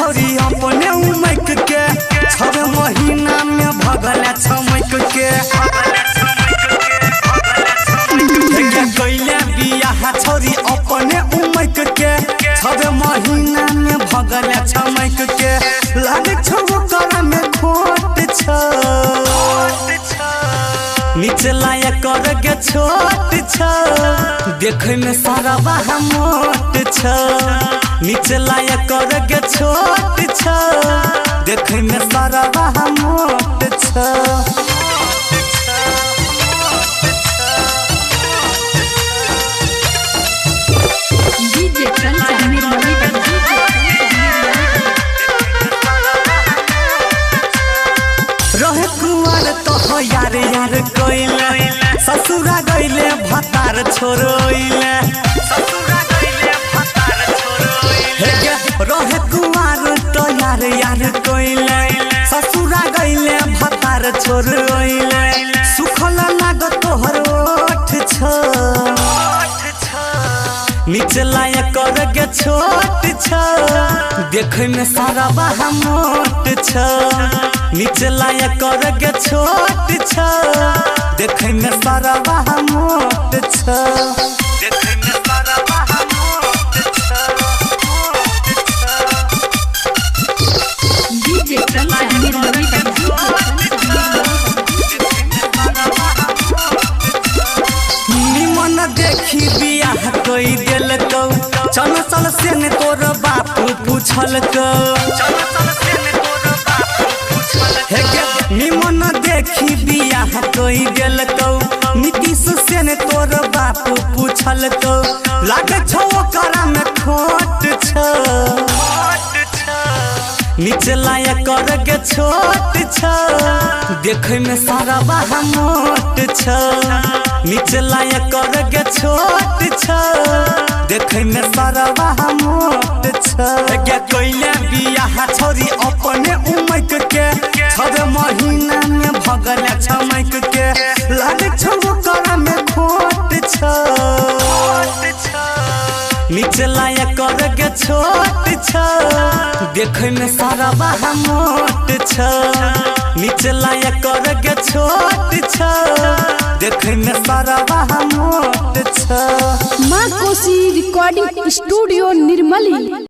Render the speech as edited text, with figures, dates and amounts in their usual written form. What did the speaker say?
छोरी अपने उमक के 6 महीना में भगल छमक के कैले बियाह छोरी अपने उमक के 6 महीना में भगल छमक के लागे छो कर में खोट छ निचला कर के छोट छ देखे में सारा बाह मोट छ निचला कर के छोट छ देखे में सारा बाह मोट छ रहे कुआर तो यार यार कोइले ससुरा गइले भतार छोरोइले रहे कुआर तो यार यार कोइले ससुरा गइले भतार छोरोइले सुखल लाग तोहर ओठ छ निचला कर के छोट छ देखे में सारा बाह मोट छ निचला कर के छोट छ देखे में सारा बाह मोट छ देखे में सारा बाह मोट छ डीजे निमन देखी बियाह कोई दिल को चल से ने तोर बापू पूछल को निमन देखी बियाह कोई दिल को नीतीश से ने तोर बापू पूछल को लागे छो करा में खोट छ निचला कर के छोट छ देखे में सारा बाह मोट छ निचला कर के छोट छ देखे में सारा बाह मोट छ कैले बियाह छोरी अपने उमक के 6 महीना में भगल छमक के लागे छो कर में खोट छ निचला कर के छोट छ देखे में सारा बाह मोट छ निचला कर के छोट छ देखे में सारा बाह मोट छ माँ कोसी रिकॉर्डिंग स्टूडियो निर्मली।